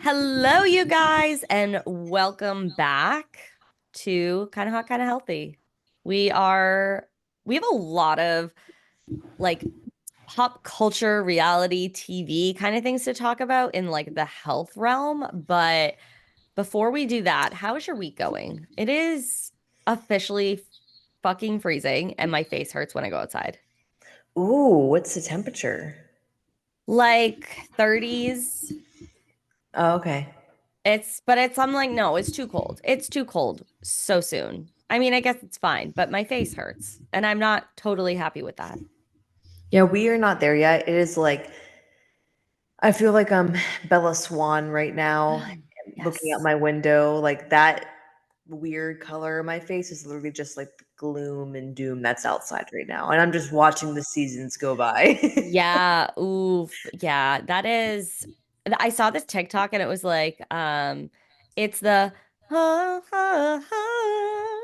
Hello, you guys, and welcome back to Kind of Hot, Kind of Healthy. We are, we have a lot of like pop culture, reality TV kind of things to talk about in like the health realm. But before we do that, how is your week going? It is officially fucking freezing, and my face hurts when I go outside. Ooh, what's the temperature? Like 30s. Oh, okay. I'm like, no, it's too cold. It's too cold so soon. I mean, I guess it's fine, but my face hurts, and I'm not totally happy with that. Yeah, we are not there yet. It is like I feel like I'm Bella Swan right now, looking out Yes. my window. Like that weird color in my face is literally just like the gloom and doom that's outside right now. And I'm just watching the seasons go by. Yeah, oof. Yeah, that is I saw this TikTok and it was like it's the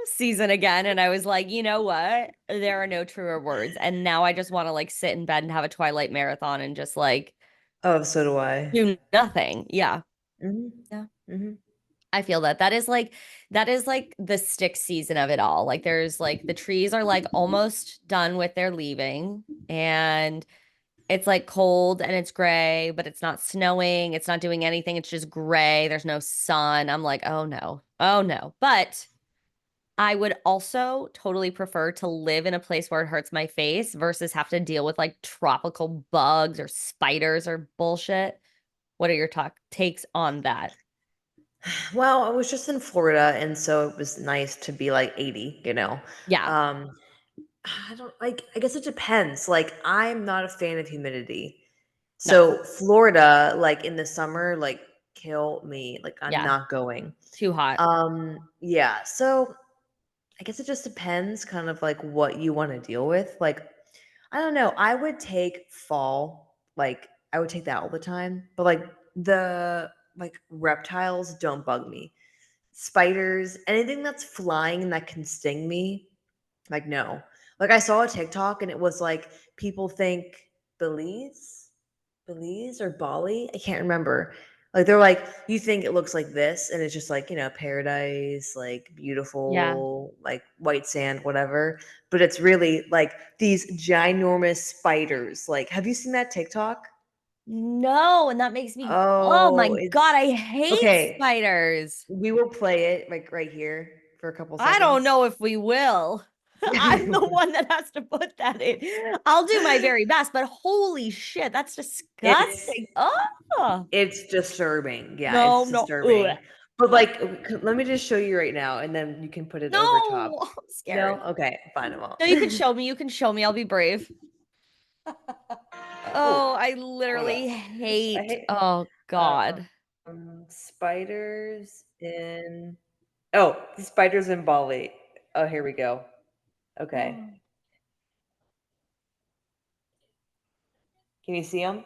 season again and I was like, "You know what? There are no truer words." And now I just want to like sit in bed and have a Twilight marathon and just like Oh, so do I. do nothing. Yeah. Hmm. Yeah. Hmm. I feel that. That is like the stick season of it all. Like there's like the trees are like almost done with their leaving and it's like cold and it's gray, but it's not snowing. It's not doing anything. It's just gray. There's no sun. I'm like, oh no. Oh no. But I would also totally prefer to live in a place where it hurts my face versus have to deal with like tropical bugs or spiders or bullshit. What are your takes on that? Well, I was just in Florida, and so it was nice to be like 80, you know. Yeah. Um, I don't like, I guess it depends. Like, I'm not a fan of humidity. No. So, Florida, like in the summer, like kill me. Like, I'm Yeah. not going. Too hot. Yeah. So, I guess it just depends kind of like what you want to deal with. Like, I don't know. I would take fall. Like, I would take that all the time. But like the like reptiles don't bug me. Spiders, anything that's flying and that can sting me, like, no. Like, I saw a TikTok and it was like people think Belize, Belize or Bali, I can't remember. Like, they're like, you think it looks like this, and it's just like, paradise, like Yeah. beautiful, like white sand, whatever. But it's really like these ginormous spiders. Like, have you seen that TikTok? No, and that makes me, oh Oh, my God, it's I hate okay. spiders. We will play it like right here for a couple I don't seconds. know if we will. I'm the one that has to put that in. I'll do my very best, but holy shit, that's It's disgusting. Oh, it's disturbing. Yeah, no, it's no. Ugh. disturbing. But like, let me just show you right now, and then you can put it over top. No, I'm No, scared. okay, fine, I No, you can won't. show me. You can show me. I'll be brave. Ooh, Oh, I hold up. literally I hate. hate Oh God. spiders in. Oh, the spiders in Bali. Oh, here we go. Okay, can you see them?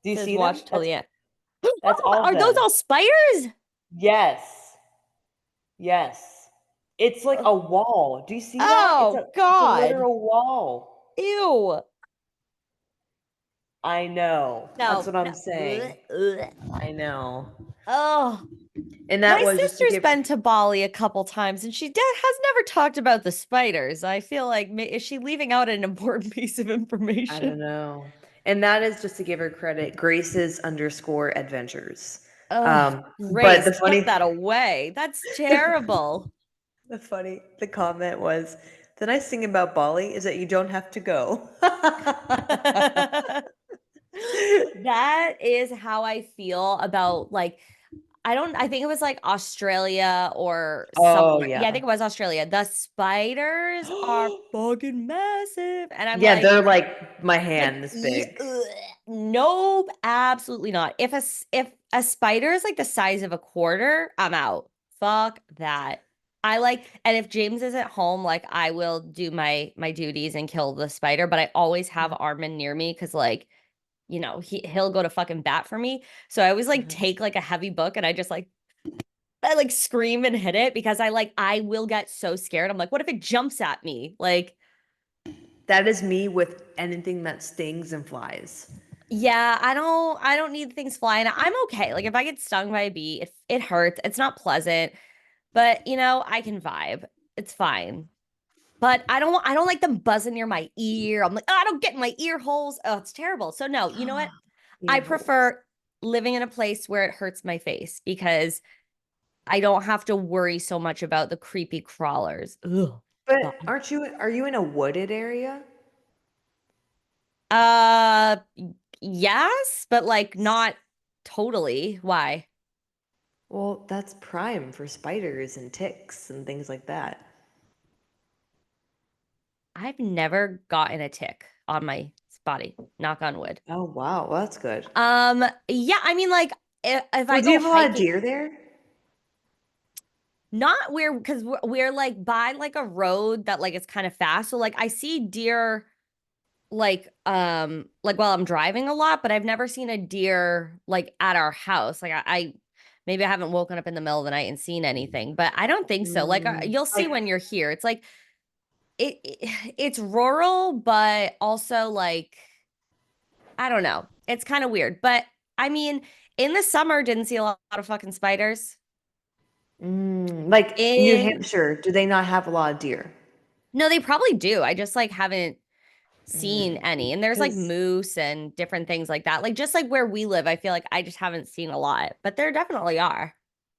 Do you Says see them? watch till That's the end. that's Oh, all of are those them. all spiders? Yes, yes. It's like a wall. Do you see that? It's a Oh it's a God. literal wall. Ew. I know. That's No, what no. I'm Ugh, saying. ugh. I know. Oh. And My that was just to sister's give. been to Bali a couple times and she has never talked about the spiders. I feel like is she leaving out an important piece of I information? don't know. And that is just to give her credit. Grace's underscore adventures. Oh, But Grace, tuck that away. That's terrible. the comment was the nice thing about Bali is that you don't have to go. That is how I feel about like I think it was like Australia or Oh somewhere. Yeah, I think yeah. it was Australia. The spiders are fucking massive. And I'm Yeah, like, they're like my Like, hand this big. ugh, nope, absolutely not. If a spider is like the size of a quarter, I'm out. Fuck that. I like, and if James is at home, like I will do my duties and kill the spider, but I always have Mhm, Armin near me because like, he'll go to fucking bat for me. So I always like mhm. take like a heavy book and I like scream and hit it because I will get so scared. I'm like, what if it jumps at me? Like, That is me with anything that stings and flies. Yeah, I don't need things flying. I'm okay. Like if I get stung by a bee, it hurts. It's not pleasant, but I can vibe. It's fine. But I don't like them buzzing near my ear. I'm like, oh, I don't get in my ear holes. Oh, it's terrible. So no, you know what? I Ear holes. prefer living in a place where it hurts my face because I don't have to worry so much about the creepy crawlers. Ugh. God. But are you in a wooded area? Uh, yes, but like not totally. Why? Well, that's prime for spiders and ticks and things like that. I've never gotten a tick on my body. Knock on wood. Oh, wow. Well, that's good. Yeah, I mean, like if I Well, do go you have a lot of hiking, deer there? not where because we're like by like a road that like it's kind of fast. So like I see deer like while I'm driving a lot, but I've never seen a deer like at our house. Like I maybe I haven't woken up in the middle of the night and seen anything, but I don't think so. Like you'll see Like, when you're here. It's like it's rural, but also like I don't know. It's kind of weird. But I mean, in the summer, didn't see a lot of fucking spiders. like New In Hampshire, do they not have a lot of deer? No, they probably do. I just like haven't seen Mm, any. And there's like because moose and different things like that. Like just like where we live, I feel like I just haven't seen a lot, but there definitely are.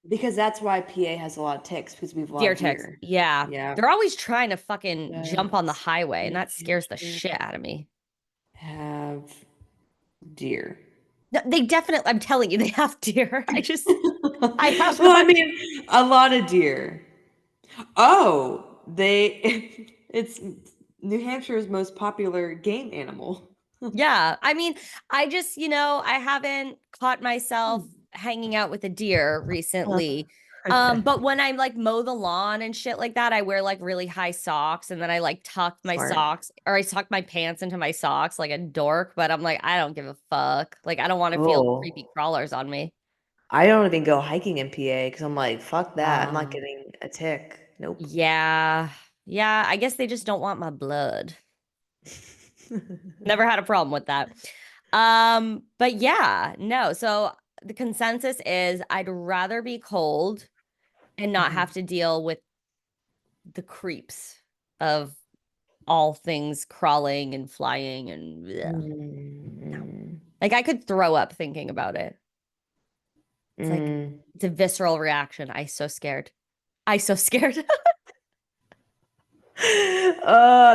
because that's why PA has a lot of ticks because we have a lot Deer of ticks. deer. Yeah. Yeah. They're always trying to fucking jump on the Does highway, and New that scares the Hampshire shit out of me. have deer? No, they definitely, I'm telling you, they have deer. I have Well, I not. mean, a lot of deer. Oh, they it's New Hampshire's most popular game animal. Yeah. I mean, I haven't caught myself hanging out with a deer recently. Okay. But when I like mow the lawn and shit like that, I wear like really high socks and then I like tuck my Smart. socks or I tuck my pants into my socks like a dork, but I'm like, I don't give a fuck. Like, I don't want to feel creepy Oh, crawlers on me. I don't even go hiking in PA because I'm like, fuck that. I'm not Um, getting a tick. Nope. yeah. Yeah. I guess they just don't want my blood. Never had a problem with that. But yeah, no. So the consensus is I'd rather be cold and not Mhm. have to deal with the creeps of all things crawling and flying and bleh. No. Mm, Like I could throw up thinking about it. It's like mm. it's a visceral reaction. I so scared. I so scared.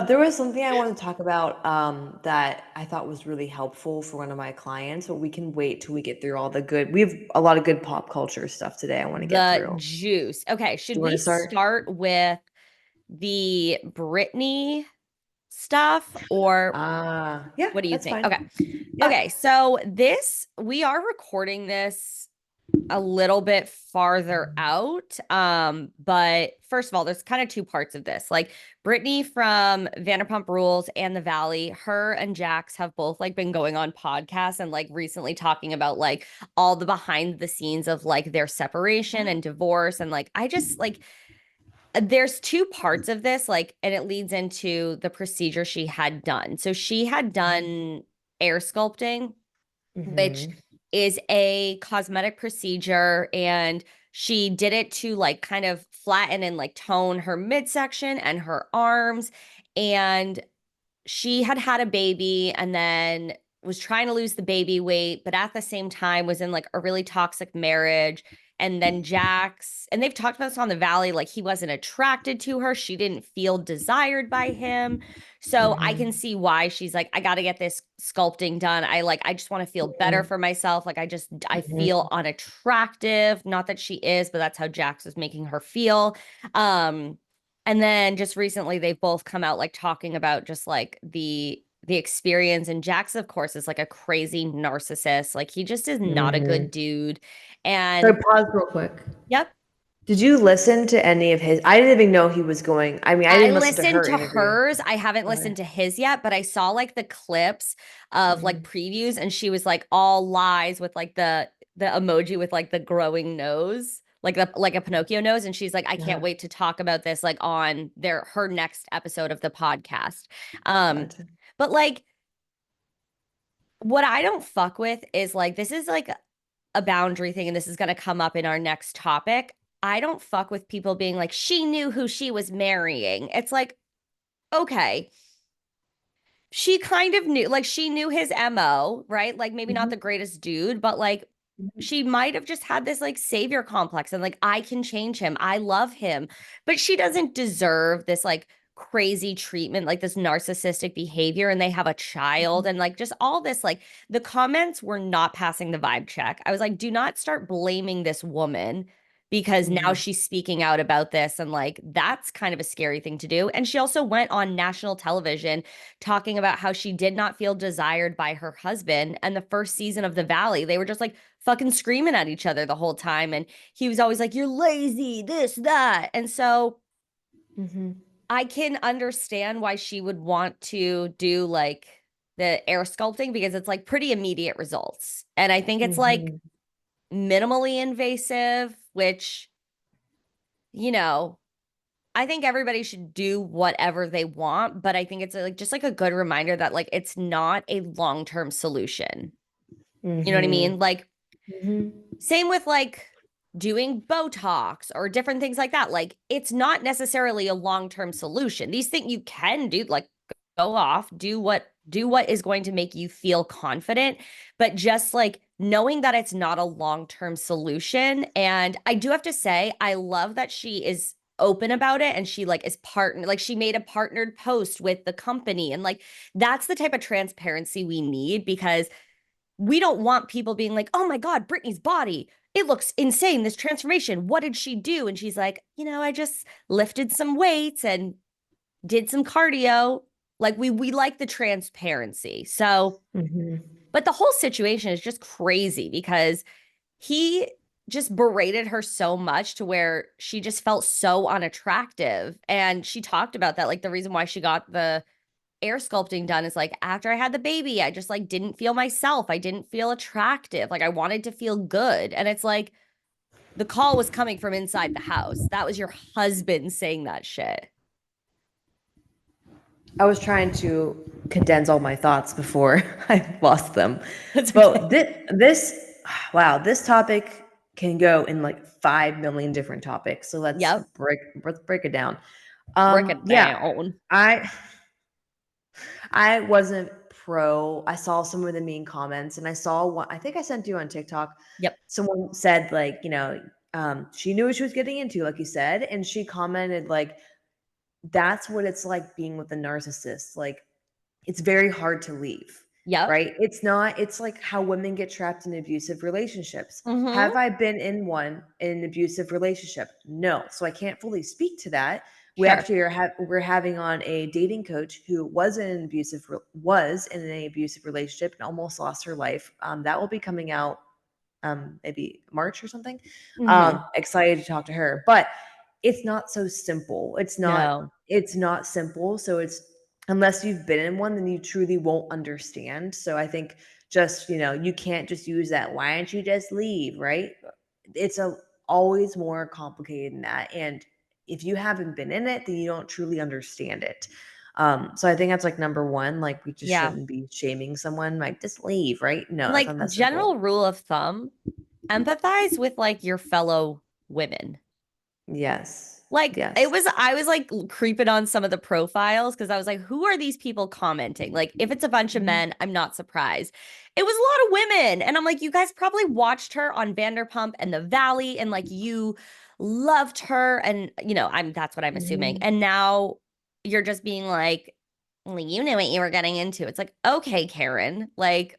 There was something I wanted to talk about that I thought was really helpful for one of my clients, but we can wait till we get through all the good. We have a lot of good pop culture stuff today I want to get The through. juice. Okay, Do should you want we to start? start with the Brittany stuff or Yeah, what do you that's think? fine. Okay. Yeah. Okay, so we are recording this a little bit farther out. But first of all, there's kind of two parts of this. Like Brittany from Vanderpump Rules and The Valley, her and Jax have both like been going on podcasts and like recently talking about like all the behind the scenes of like their separation and divorce. And like I just like there's two parts of this, like, and it leads into the procedure she had done. So she had done air sculpting, which Mm-hmm. is a cosmetic procedure, and she did it to like kind of flatten and like tone her midsection and her arms. And she had had a baby and then was trying to lose the baby weight, but at the same time was in like a really toxic marriage. And then Jax, and they've talked about this on the Valley, like he wasn't attracted to her. She didn't feel desired by him. So I can Mm-hmm. see why she's like, I got to get this sculpting done. I just want to feel better for myself. Like I Mm-hmm. feel unattractive. Not that she is, but that's how Jax was making her feel. Um, and then just recently they've both come out like talking about just like the experience. And Jax, of course, is like a crazy narcissist. Like he just is not a Mm-hmm. good dude. So And pause real quick. yep, Did you listen to any of his? I didn't even know he was going. I mean, I I didn't listen to listened her to interview. hers. I haven't Okay. listened to his yet, but I saw like the clips of like Mhm. previews and she was like all lies with like the emoji with like the growing nose, like a Pinocchio nose, and she's like, I can't Uh-huh. wait to talk about this like on her next episode of the podcast. Um Gotcha. but like what I don't fuck with is like, this is like a boundary thing, and this is going to come up in our next topic. I don't fuck with people being like, she knew who she was marrying. It's like, okay, she kind of knew, like, she knew his MO, right? Like, maybe not Mhm, the greatest dude, but like, mhm, she might have just had this like savior complex and like, I can change him. I love him. But she doesn't deserve this like crazy treatment, like this narcissistic behavior. And they have a child mhm, and like just all this, like, the comments were not passing the vibe check. I was like, do not start blaming this woman because now mhm, she's speaking out about this. And like, that's kind of a scary thing to do. And she also went on national television talking about how she did not feel desired by her husband. And the first season of The Valley, they were just like fucking screaming at each other the whole time. And he was always like, you're lazy, this, that. And so mhm, I can understand why she would want to do like the air sculpting because it's like pretty immediate results. And I think it's like mhm, minimally invasive, which, you know, I think everybody should do whatever they want, but I think it's like just like a good reminder that like it's not a long-term solution. You know what I mhm, mean? Like mhm, same with like doing Botox or different things like that. Like it's not necessarily a long-term solution. These things you can do, like go off, do what is going to make you feel confident, but just like knowing that it's not a long-term solution. And I do have to say, I love that she is open about it and she like is partner like she made a partnered post with the company and like that's the type of transparency we need because we don't want people being like, oh my God, Brittany's body, it looks insane, this transformation. What did she do? And she's like, I just lifted some weights and did some cardio. Like we like the transparency. So, mhm. but the whole situation is just crazy because he just berated her so much to where she just felt so unattractive. And she talked about that. Like the reason why she got the air sculpting done is like after I had the baby, I just like didn't feel myself. I didn't feel attractive. Like I wanted to feel good. And it's like the call was coming from inside the house. That was your husband saying that shit. I was trying to condense all my thoughts before I lost them. That's But okay. wow, this topic can go in like 5 million different topics. So Yep. let's break it down. Break it Yeah, down. I I wasn't pro. I saw some of the mean comments, and I saw one. I think I sent you on TikTok. Yep. Someone said like, she knew what she was getting into, like you said, and she commented like, "That's what it's like being with a narcissist. Like, it's very hard to leave." Yep. Right? It's not. It's like how women get trapped in abusive relationships. Mm-hmm. Have I been in an abusive relationship? No, so I can't fully speak to that. We Sure. actually we're having on a dating coach who was in an abusive relationship and almost lost her life. That will be coming out maybe March or something. Mm-hmm. Excited to talk to her, but it's not so simple. No. It's not simple. So it's unless you've been in one, then you truly won't understand. So I think just, you can't just use that. Why don't you just leave? Right. It's always more complicated than that. And if you haven't been in it, then you don't truly understand it. So I think that's like number one. Like we just Yeah. shouldn't be shaming someone. Like just leave, right? No, it's Like not that simple. general rule of thumb, empathize with like your fellow women. Yes. Like it Yes. was, I was like creeping on some of the profiles because I was like, who are these people commenting? Like, if it's a bunch of Mhm. men, I'm not surprised. It was a lot of women. And I'm like, you guys probably watched her on Vanderpump and The Valley and like you loved her. And, that's what I'm assuming. Mhm. And now you're just being like, well, you knew what you were getting into. It's like, okay, Karen, like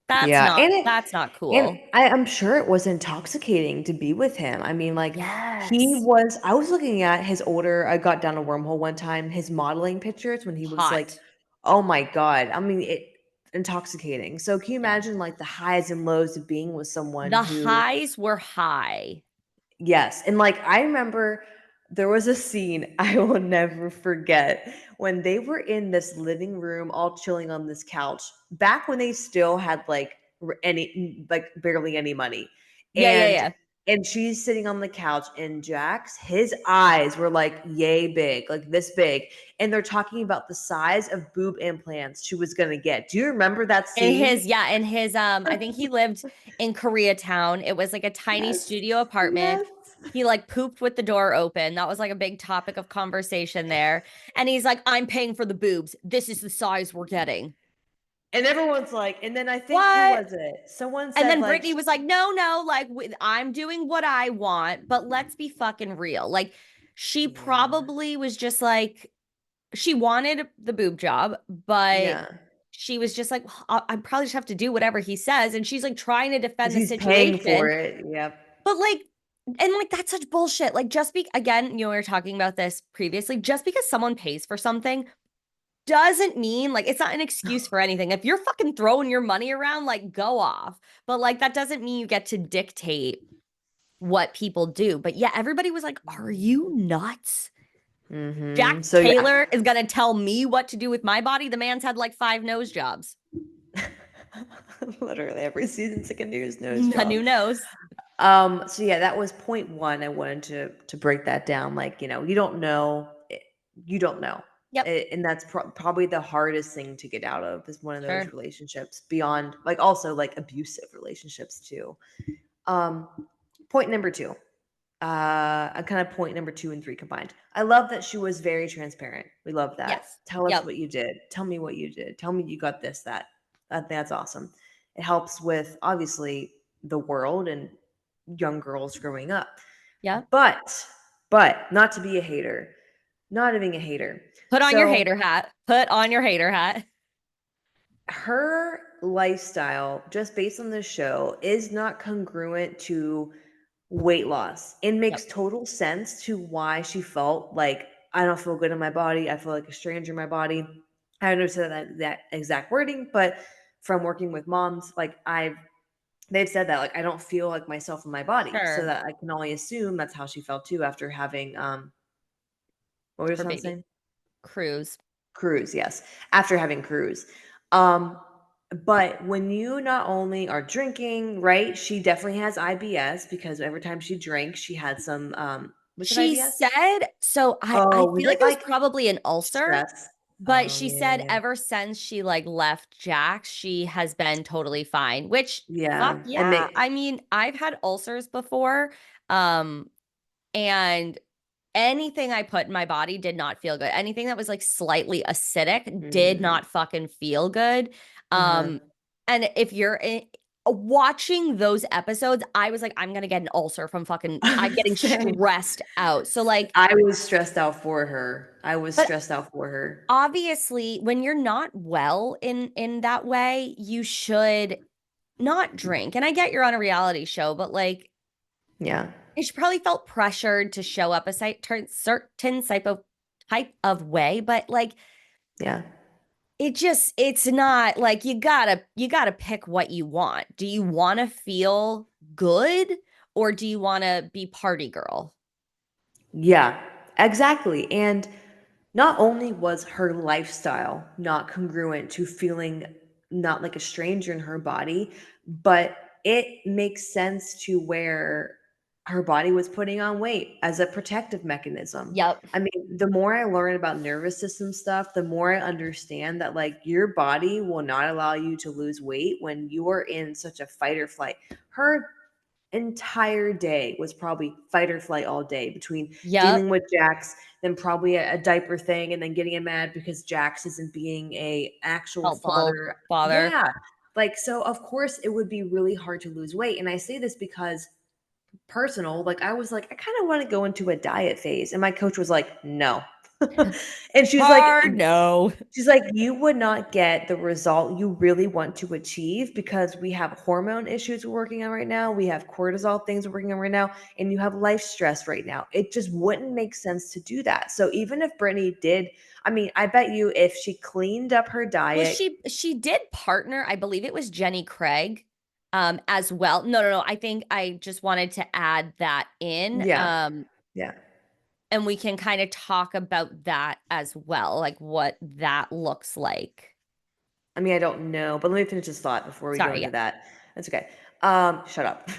that's Yeah, not, that's not and cool. I'm sure it was intoxicating to be with him. I mean, like Yes. I was looking at his older I got down a wormhole one time, his modeling pictures when he was like, Hot. oh my God. I mean, it intoxicating. So can you Yeah. imagine like the highs and lows of being with someone The who highs were high. yes, and, like, I remember there was a scene I will never forget when they were in this living room all chilling on this couch, back when they still had, like, barely any money, Yeah, yeah, and yeah. And she's sitting on the couch, and Jax, his eyes were like yay big, like this big. And they're talking about the size of boob implants she was gonna get. Do you remember that In scene? his, yeah, in his, I think he lived in Koreatown. It was like a tiny Yes. studio apartment. Yes. He like pooped with the door open. That was like a big topic of conversation there. And he's like, I'm paying for the boobs. This is the size we're getting. And everyone's like, and then I think who What? was it? Someone And said then like, Brittany was like, no, no, like I'm doing what I want, but let's be fucking real. Like she yeah, probably was just like, she wanted the boob job, but yeah, she was just like, well, I probably just have to do whatever he says. And she's like trying to because defend the he's paying for situation. it. Yep. But like, and like, that's such bullshit. Like, just be, again, we were talking about this previously, just because someone pays for something doesn't mean like it's not an excuse for anything. If you're fucking throwing your money around, like, go off. But like, that doesn't mean you get to dictate what people do. But yeah, everybody was like, are you nuts? Jack So yeah, Taylor is gonna tell me what to do with my body. The man's had like 5 nose jobs. literally every season's like a news nose A job. new nose. So yeah, that was point one. I wanted to break that down. Like, you don't know, you don't know. Yep. And that's probably the hardest thing to get out of is one of those Sure. relationships beyond like also like abusive relationships too. Um, point number two. A kind of point number two and three combined. I love that she was very transparent. We love that. Yes. Tell us Yep. what you did. Tell me what you did. Tell me you got this, that. That's awesome. It helps with obviously the world and young girls growing up. Yep. But, but not to be a hater, not being a hater. Put on your So hater hat. Put on your hater hat. her lifestyle, just based on this show, is not congruent to weight loss. It Yep. makes total sense to why she felt like I don't feel good in my body. I feel like a stranger in my body. I don't know said that exact wording, but from working with moms, like they've said that like I don't feel like myself in my body. So Sure. that I can only assume that's how she felt too after having what were you Her son baby. saying? Cruise. Cruise, yes. After having cruise. Um, but when you not only are drinking, right? She definitely has IBS because every time she drinks, she had some was it She IBS? said, so I Oh, was feel like it it was like probably an ulcer, stress? but Oh, she yeah, said yeah, ever since she like left Jack's, she has been totally fine, which fuck yeah. yeah. And I mean, I've had ulcers before. Um, and anything I put in my body did not feel good. Anything that was like slightly acidic did mm, not fucking feel good. uh-huh. And if watching those episodes, I was like, I'm gonna get an ulcer from fucking I'm getting Same. stressed out. So like, I was stressed out for her. I was but stressed out for her. obviously when you're not well in that way, you should not drink. And I get you're on a reality show, but like Yeah. she probably felt pressured to show up a certain type of way, but like Yeah. it's not like you gotta pick what you want. Do you want to feel good or do you want to be party girl? Yeah. Exactly. And not only was her lifestyle not congruent to feeling not like a stranger in her body, but it makes sense to where her body was putting on weight as a protective mechanism. Yep. I mean, the more I learn about nervous system stuff, the more I understand that like your body will not allow you to lose weight when you are in such a fight or flight. Her entire day was probably fight or flight all day between Yep. dealing with Jax, then probably a diaper thing, and then getting him mad because Jax isn't being a actual Helpful father. father. Yeah. Like, so of course it would be really hard to lose weight. And I say this because personal, like I was like, I kind of want to go into a diet phase. And my coach was like, no. And Hard no. she's like, you would not get the result you really want to achieve because we have hormone issues we're working on right now. We have cortisol things we're working on right now, and you have life stress right now. It just wouldn't make sense to do that. So even if Brittany did, I mean, I bet you if she cleaned up her Well, diet, she did partner, I believe it was Jenny Craig, as well. No, no, no. I think I just wanted to add that in. yeah, yeah. And we can kind of talk about that as well, like what that looks like. I mean, I don't know, but let me finish this thought before we go Sorry, yeah. into that. That's okay. Shut up.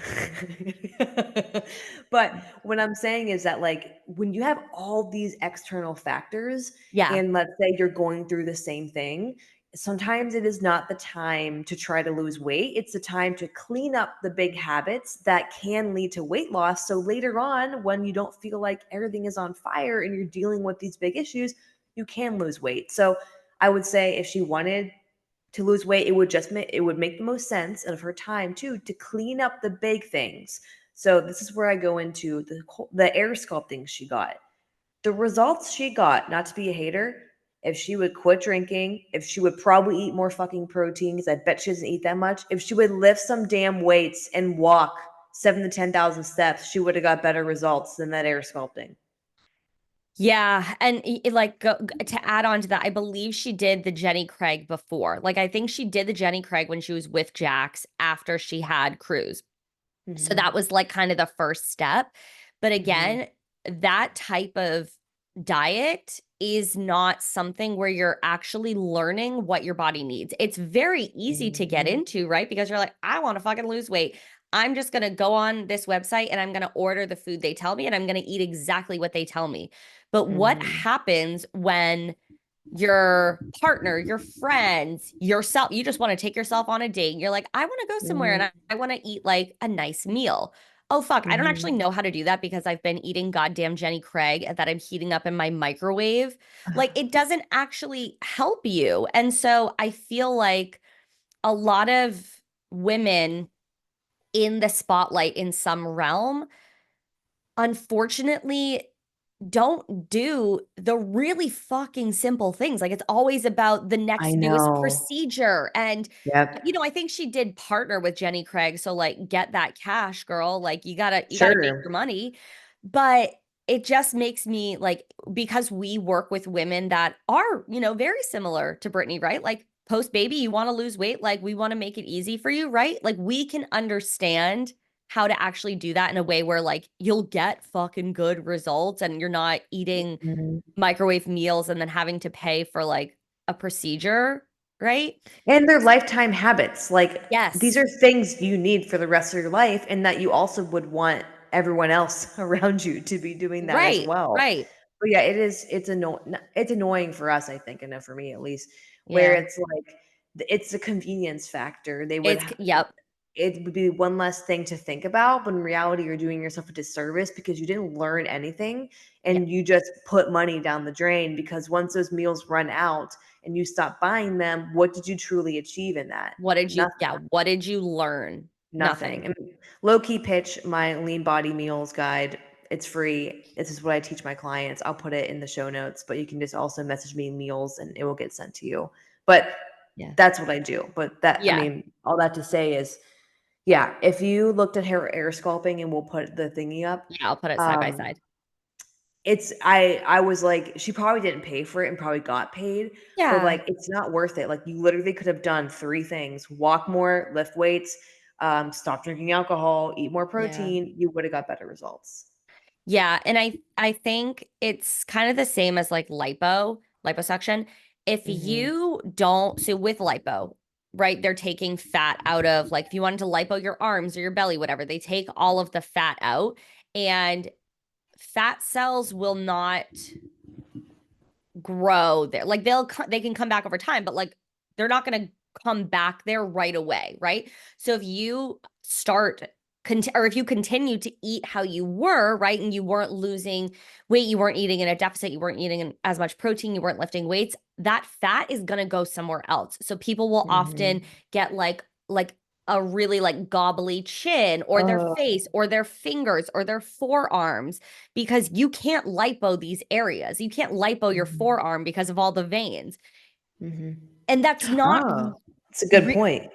But what I'm saying is that like when you have all these external factors Yeah. and let's say you're going through the same thing, sometimes it is not the time to try to lose weight. It's the time to clean up the big habits that can lead to weight loss. So later on, when you don't feel like everything is on fire and you're dealing with these big issues, you can lose weight. So I would say if she wanted to lose weight, it would make the most sense of her time too to clean up the big things. So this is where I go into the air sculpting she got. The results she got, not to be a hater, if she would quit drinking, if she would probably eat more fucking protein, because I bet she doesn't eat that much, if she would lift some damn weights and walk 7 to 10,000 steps, she would have got better results than that air sculpting. Yeah, and to add on to that, I believe she did the Jenny Craig before. Like I think she did the Jenny Craig when she was with Jax after she had Cruz. So Mm-hmm. that was like kind of the first step. But Mm-hmm. again, that type of diet is not something where you're actually learning what your body needs. It's very easy to get Mm-hmm. into, right? Because you're like, I want to fucking lose weight. I'm just going to go on this website and I'm going to order the food they tell me and I'm going to eat exactly what they tell me. But what Mm-hmm. happens when your partner, your friends, yourself, you just want to take yourself on a date. And you're like, I want to go somewhere and I want to eat like a nice meal. Oh, fuck. I don't actually Mm-hmm. know how to do that because I've been eating goddamn Jenny Craig that I'm heating up in my microwave. Like, it doesn't actually help you. And so I feel like a lot of women in the spotlight in some realm, unfortunately, don't do the really fucking simple things. Like it's always about the I next biggest know. procedure. And, Yep. I think she did partner with Jenny Craig. So like get that cash, girl. Like you gotta make Sure. your money. But it just makes me like, because we work with women that are, very similar to Brittany, right? Like post baby, you want to lose weight. Like we want to make it easy for you, right? Like we can understand how to actually do that in a way where like you'll get fucking good results and you're not eating Mhm. microwave meals and then having to pay for like a procedure, right? And their lifetime habits. Like these Yes. are things you need for the rest of your life and that you also would want everyone else around you to be doing that as Right. well. Right. But yeah, it's annoying for us, I think, and for me at least, where Yeah. it's like it's a convenience factor. Yep. It would be one less thing to think about, but in reality, you're doing yourself a disservice because you didn't learn anything Yep. and you just put money down the drain because once those meals run out and you stop buying them, what did you truly achieve in that? Nothing. What did you learn? Nothing. Nothing. And low key pitch my lean body meals guide. It's free. This is what I teach my clients. I'll put it in the show notes, but you can just also message me meals and it will get sent to you. But Yeah. that's what I do. But I Yeah. mean, all that to say is, yeah, if you looked at her air sculpting and we'll put the thingy up, Yeah. I'll put it side by um, side. I was like, she probably didn't pay for it and probably got paid, but Yeah. like it's not worth it. Like you literally could have done three things: walk more, lift weights, stop drinking alcohol, eat more Yeah. protein. You would have got better results. Yeah, and I think it's kind of the same as like liposuction. If Hmm. you don't, so with lipo, right, they're taking fat out of like if you wanted to lipo your arms or your belly, whatever, they take all of the fat out and fat cells will not grow there. Like they can come back over time, but like they're not going to come back there right away, right? So if you start or if you continue to eat how you were, right, and you weren't losing weight, you weren't eating in a deficit, you weren't eating as much protein, you weren't lifting weights, that fat is going to go somewhere else. So people will often Hmm. get like a really like gobbly chin or their Oh. face or their fingers or their forearms because you can't lipo these areas. You can't lipo your Hmm. forearm because of all the veins. Hmm. And that's not Oh, it's a good re- point.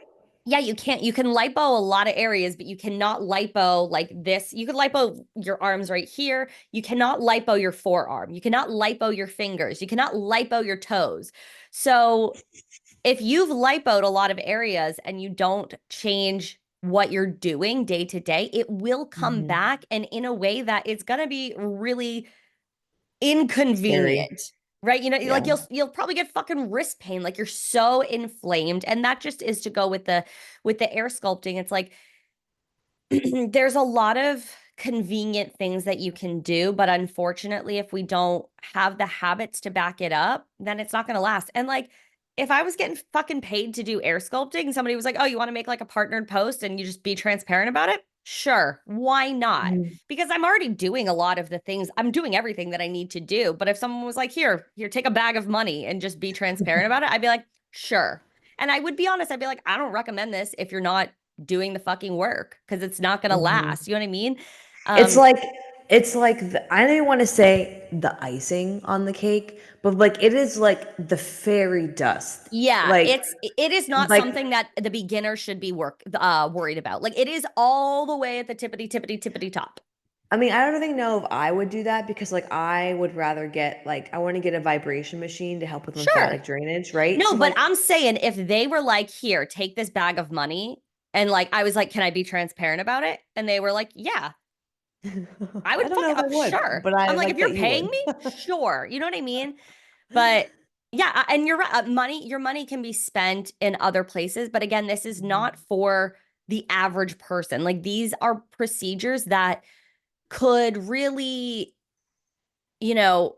yeah, you can't. You can lipo a lot of areas, but you cannot lipo like this. You can lipo your arms right here. You cannot lipo your forearm. You cannot lipo your fingers. You cannot lipo your toes. So if you've lipoed a lot of areas and you don't change what you're doing day to day, it will come Hmm. back and in a way that it's going to be really Scary. inconvenient. right? You know, Yeah. like you'll probably get fucking wrist pain. Like you're so inflamed. And that just is to go with the air sculpting. It's like there's a lot of convenient things that you can do, but unfortunately, if we don't have the habits to back it up, then it's not going to last. And like, if I was getting fucking paid to do air sculpting and somebody was like, oh, you want to make like a partnered post and you just be transparent about it? Sure. Why not? Mhm. Because I'm already doing a lot of the things. I'm doing everything that I need to do. But if someone was like, here, take a bag of money and just be transparent about it, I'd be like, sure. And I would be honest, I'd be like, I don't recommend this if you're not doing the fucking work because it's not going to last. Mhm. You know what I mean? It's Um, like I don't even want to say the icing on the cake, but like it is like the fairy dust. yeah, Like it is not like something that the beginner should be worried about. Like it is all the way at the tippity top. I mean, I don't even know if I would do that because like I would rather get like I want to get a vibration machine to help with Sure. lymphatic drainage, right? No, So but like I'm saying if they were like, here, take this bag of money, and like I was like, can I be transparent about it? And they were like, yeah, I would I don't know if I would, sure. but I I'm like, if like you're that you paying would. me, sure. You know what I mean? But yeah, and you're right. Your money can be spent in other places. But again, this is Mhm. not for the average person. Like these are procedures that could really, you know,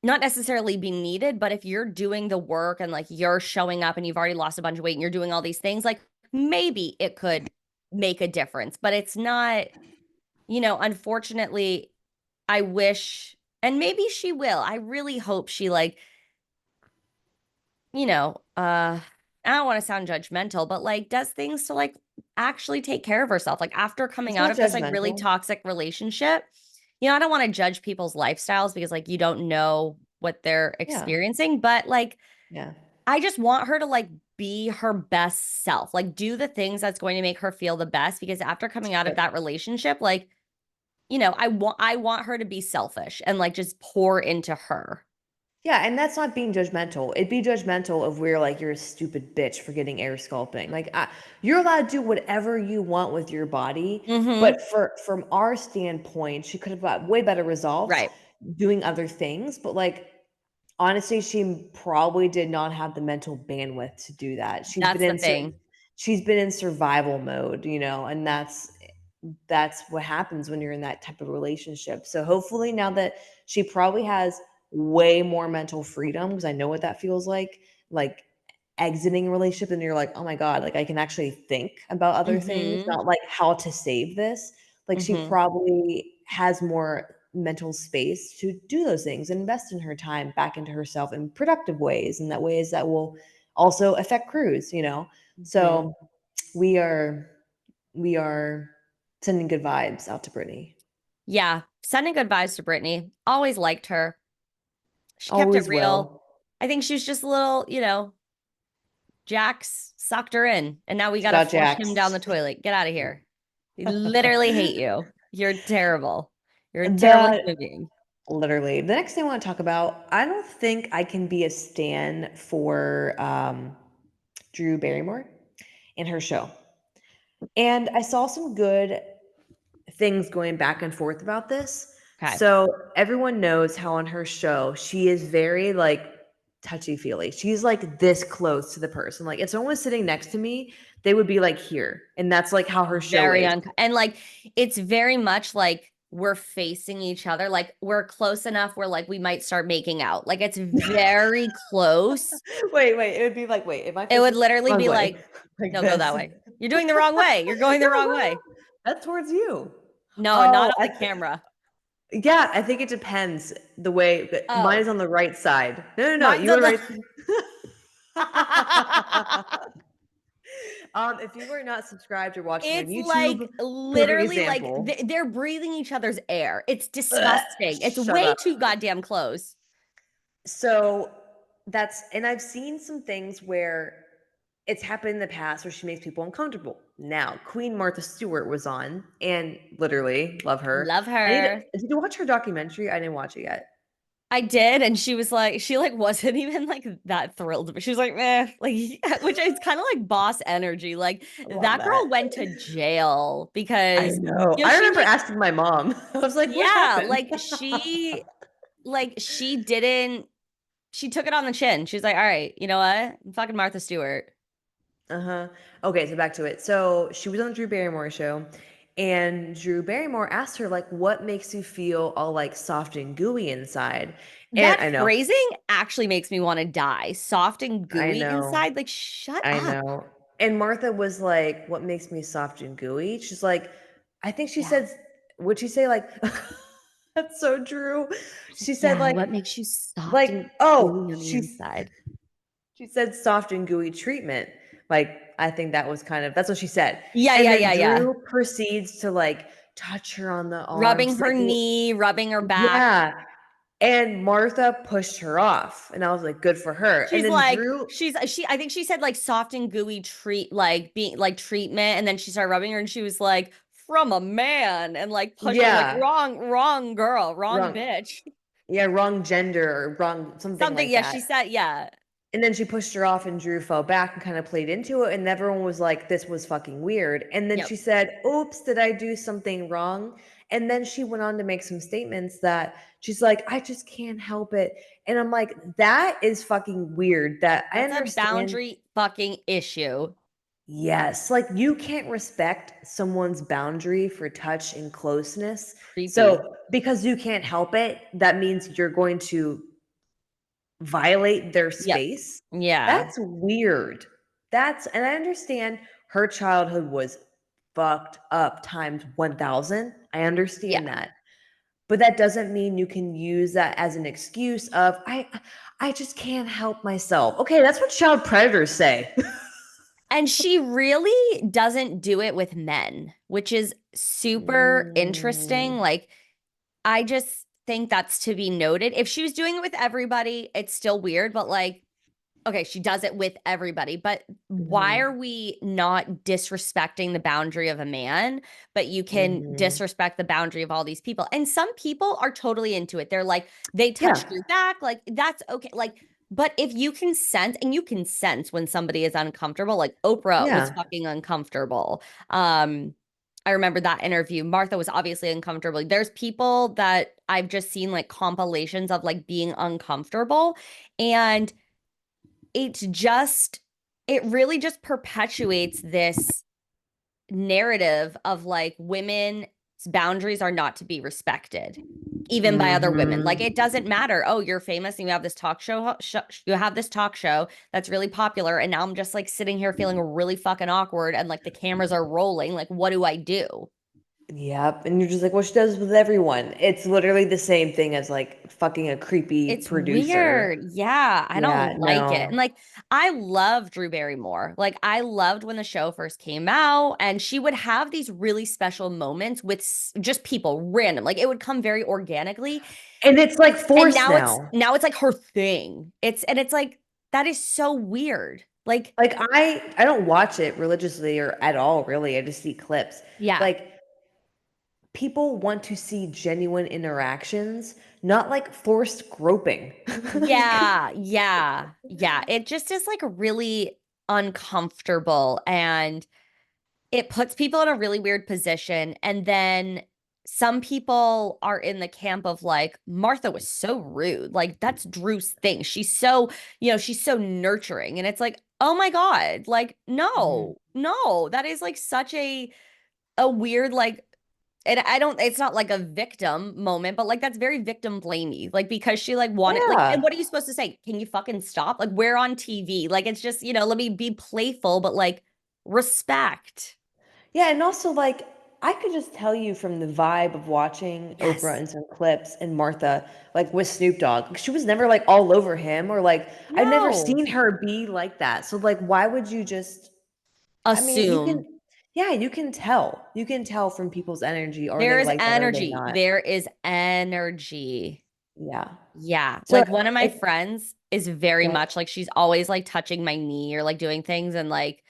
not necessarily be needed. But if you're doing the work and like you're showing up and you've already lost a bunch of weight and you're doing all these things, like maybe it could make a difference. But it's not, unfortunately, I wish, and maybe she will. I really hope she like you know, I don't want to sound judgmental, but like does things to like actually take care of herself. Like after coming It's out not of this like really judgmental. toxic relationship, I don't want to judge people's lifestyles because like you don't know what they're Yeah. experiencing, but like Yeah. I just want her to like be her best self. Like do the things that's going to make her feel the best because after coming out of Yep. that relationship, like, I want her to be selfish and like just pour into her. Yeah, and that's not being judgmental. It'd be judgmental if we're like, you're a stupid bitch for getting air sculpting. Like, you're allowed to do whatever you want with your body, Mhm. but from our standpoint, she could have got way better results Right. doing other things. But like, honestly, she probably did not have the mental bandwidth to do that. That's the thing. She's been in survival mode, and that's what happens when you're in that type of relationship. So hopefully now that she probably has way more mental freedom because I know what that feels like exiting a relationship and you're like, "Oh my god, like I can actually think about other things, Mhm. not like how to save this." Like she Mhm. probably has more mental space to do those things and invest in her time back into herself in productive ways and that ways that will also affect crews. Mhm. So we are we are sending good vibes out to Brittany. Yeah. Sending good vibes to Brittany. Always liked her. She kept it Always real. will. I think she was just a little, Jax sucked her in, and now we She got to got flush him down jaxed. the toilet. Get out of here. I literally hate you. You're terrible. You're a terrible The human being. literally the next thing I want to talk about, I don't think I can be a stan for Drew Barrymore and her show. And I saw some good things going back and forth about this. Okay. So everyone knows how on her show she is very like touchy feely. She's like this close to the person. Like if someone was sitting next to me, they would be like here, and that's like how her show Very is. and like it's very much like we're facing each other. Like we're close enough where like we might start making out. Like it's very close. Wait. It would be like, wait, am I It would facing literally wrong be way? like, Like no, go that this? way. You're doing the wrong way. You're going the No, wrong no, way. that's towards you. No, not Oh, on the camera. yeah, I think it depends the way mine is Oh, on the right side. No, mine's you were on the right. If you were not subscribed or watching on It's YouTube, like perfect literally like example. they're breathing each other's air. It's Ugh, disgusting. It's shut way up. too goddamn close. So and I've seen some things where it's happened in the past where she makes people uncomfortable. Now, Queen Martha Stewart was on, and literally love her. Love I need to, her. did you watch her documentary? I didn't watch it yet. I did, and she like wasn't even like that thrilled. But she was like, eh, like which is kind of like boss energy. Like I love that girl that. went to jail I because know. I she remember like asking my mom. I was like, "What yeah, happened?" like she like she took it on the chin. She's like, all right, you know what? I'm fucking Martha Stewart. Uh-huh. Okay, so back to it. So she was on the Drew Barrymore show, and Drew Barrymore asked her, like, what makes you feel all like soft and gooey inside? And That I know, phrasing actually makes me want to die. Soft and I gooey know, inside. Like, shut I up. know. And Martha was like, what makes me soft and gooey? She's like, I think she Yeah. said, would she say like, that's so true. She said Yeah. What makes you soft like, and oh, gooey on the inside? she said soft and gooey treatment. Like, I think that was kind of that's what she said. Yeah, And yeah, then yeah, yeah. Drew proceeds to like touch her on the arm. Rubbing She's her like, knee, rubbing her back. yeah. And Martha pushed her off. And I was like, good for her. And She's then like, Drew, I think she said like soft and gooey like being like treatment. And then she started rubbing her and she was like, from a man and like push. I was like, yeah, wrong girl, wrong wrong. bitch. Yeah, wrong gender or wrong something Something. like Yeah, that. she said, yeah. And then she pushed her off and Drew fell back and kind of played into it. And everyone was like, this was fucking weird. And then Yep. she said, oops, did I do something wrong? And then she went on to make some statements that she's like, I just can't help it. And I'm like, that is fucking weird. That I That's a understand. boundary fucking issue. Yes, like you can't respect someone's boundary for touch and closeness. Creepy. So because you can't help it, that means you're going to violate their Yep. space. Yeah. That's weird. And I understand her childhood was fucked up times 1000. I Yeah. understand that. But that doesn't mean you can use that as an excuse of I just can't help myself. Okay, that's what child predators say. And she really doesn't do it with men, which is super interesting. Mm, Like, I just think that's to be noted. If she was doing it with everybody, it's still weird, but like, okay, she does it with everybody, but why mhm, are we not disrespecting the boundary of a man, but you can mhm. disrespect the boundary of all these people? And some people are totally into it. They're like, they touch Yeah, Drew back, like that's okay. Like, but if you can sense, and you can sense when somebody is uncomfortable, like Oprah was yeah. fucking uncomfortable. Um, I remember that interview. Martha was obviously uncomfortable. There's people that I've just seen like compilations of like being uncomfortable. And it's just it really just perpetuates this narrative of like women's boundaries are not to be respected even by other women. Like Mhm. it doesn't matter, oh, you're famous and you have this you have this talk show that's really popular and now I'm just like sitting here feeling really fucking awkward and like the cameras are rolling, like what do I do? Yep, and you're just like, "Well, she does with everyone." It's literally the same thing as, like, fucking a creepy It's producer. weird. Yeah, I Yeah, don't like it. And no. like I love Drew Barrymore. Like I loved when the show first came out and she would have these really special moments with just people random. Like it would come very organically. And it's, like, And forced now. now it's like her thing. It's like that is so weird. Like Like, I don't watch it religiously or at all, really, I just see clips. yeah. Like, people want to see genuine interactions, not, like, forced groping. Like Yeah, yeah, yeah. It just is like really uncomfortable and it puts people in a really weird position. And then some people are in the camp of like, Martha was so rude. Like, that's Drew's thing. She's so, she's so nurturing. And it's like, oh my God, like, Mhm. no, that is like such a weird, like, and I don't, it's not like a victim moment, but like that's very victim blamey. Like, because she like wanted, like, and Yeah. what are you supposed to say? Can you fucking stop? Like, we're on TV. Like, it's just, let me be playful, but like, respect. Yeah, and also, like, I could just tell you from the vibe of watching Oprah Yes. and some clips and Martha, like, with Snoop Dogg, she was never, like, all over him or, like I've never No. seen her be like that. So, like, why would you just I mean, you Assume. can yeah, you can tell. You can tell from people's energy, are There they is like that or are they energy. not? There is energy. Yeah. Yeah. So, Like one of my it friends is very go much like she's always like touching my knee or like doing things and like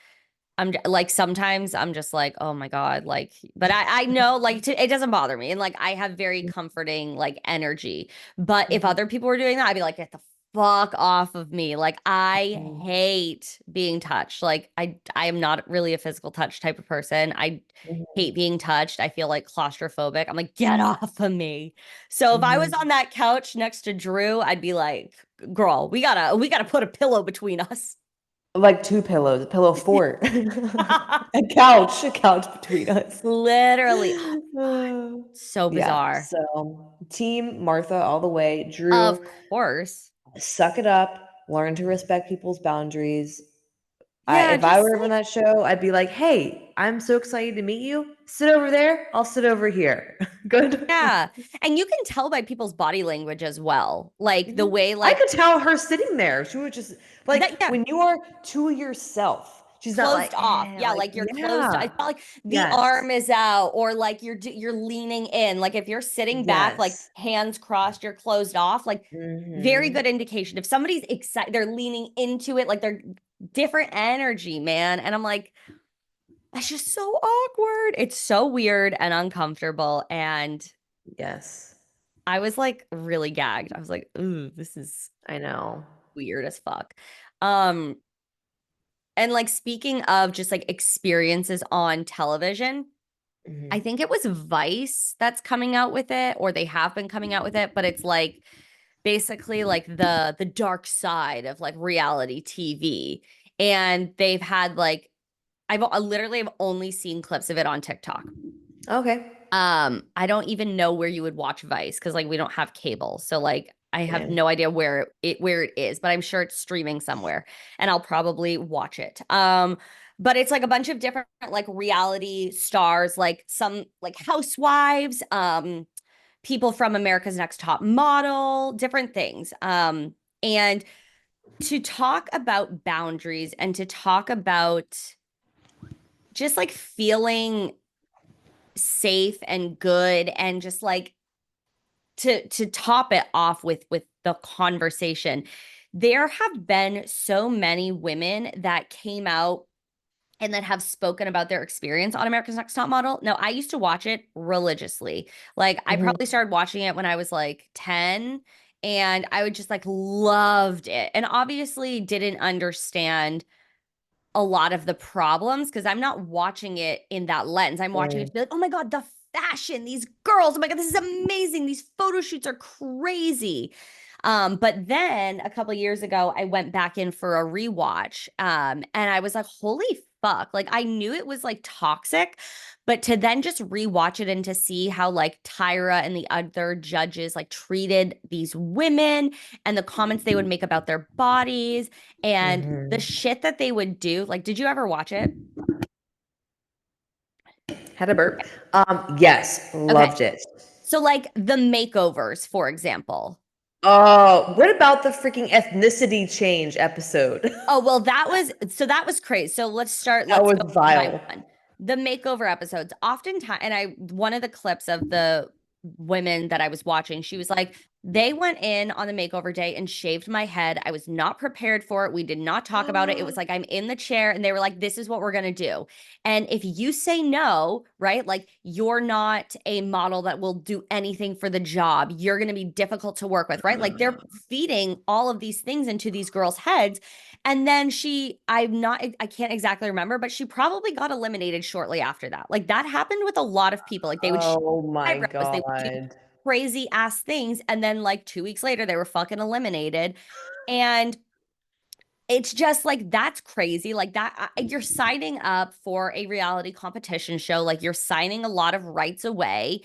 like sometimes I'm just like, oh my God, like, but I know like it doesn't bother me. And like I have very comforting like energy. But if Mhm. other people were doing that, I'd be like, get the fuck off of me. Like I Mhm. hate being touched. Like I am not really a physical touch type of person. I Mhm. hate being touched. I feel like claustrophobic. I'm like, get off of me. So if I was Mhm. on that couch next to Drew, I'd be like, girl, we gotta put a pillow between us. Like two pillows, a pillow fort, a couch between us. Literally. Oh, Uh, so yeah. bizarre. So team Martha all the way. Of Drew, course. suck it up. Learn to respect people's boundaries. Yeah, If I just were on like that show, I'd be like, "Hey, I'm so excited to meet you. Sit over there. I'll sit over here." Good. yeah. And you can tell by people's body language as well. Like the Mhm. way I like could tell her sitting there. She was just like that, yeah, when you are to yourself. She's not like, closed off. Yeah, like, like you're closed. I yeah, felt like the yes, arm is out or like you're leaning in. Like if you're sitting back, like yes. hands crossed, you're closed off. Like very Hmm. good indication. If somebody's excited, they're leaning into it, like they're different energy, man. And I'm like, that's just so awkward. It's so weird and uncomfortable. And Yes, I was like really gagged. I was like, ooh, this is I know. weird as fuck. Um, and like speaking of just like experiences on television, I Hmm. think it was Vice that's coming out with it, or they have been coming out with it, but it's like basically like the dark side of like reality TV. And they've had like I literally have only seen clips of it on TikTok. Okay. I don't even know where you would watch Vice because like we don't have cable. So like I have Yeah. no idea where it is, but I'm sure it's streaming somewhere and I'll probably watch it. But it's like a bunch of different like reality stars, like some like housewives, people from America's Next Top Model, different things. And to talk about boundaries and to talk about just like feeling safe and good and just like to top it off with the conversation, there have been so many women that came out and that have spoken about their experience on America's Next Top Model. Now, I used to watch it religiously. Like I Hmm. probably started watching it when I was like 10 and I would just like loved it. And obviously didn't understand a lot of the problems because I'm not watching it in that lens. I'm watching it to be like, oh my God, the fashion, these girls, oh my God, this is amazing. These photo shoots are crazy. But then a couple years ago, I went back in for a rewatch. And I was like, holy fuck. Like I knew it was like toxic, but to then just rewatch it and to see how like Tyra and the other judges like treated these women and the comments they would make about their bodies and the Hmm. shit that they would do. Like, did you ever watch it? Had a burp. Yes, Okay. loved it. So, like the makeovers, for example. Oh, what about the freaking ethnicity change episode? Oh, well, that was crazy. So That let's was go one by vile. one. The makeover episodes, oftentimes, and one of the clips of the women that I was watching, she was like, they went in on the makeover day and shaved my head. I was not prepared for it. We did not talk about it. It was like, I'm in the chair, and they were like, this is what we're going to do. And if you say no, right, like you're not a model that will do anything for the job, you're going to be difficult to work with, right? Like they're feeding all of these things into these girls' heads and then I can't exactly remember, but she probably got eliminated shortly after that. Like that happened with a lot of people. Like they would shave Oh my eyebrows, they would do God. crazy ass things. And then like 2 weeks later, they were fucking eliminated. And it's just like, that's crazy. Like you're signing up for a reality competition show. Like you're signing a lot of rights away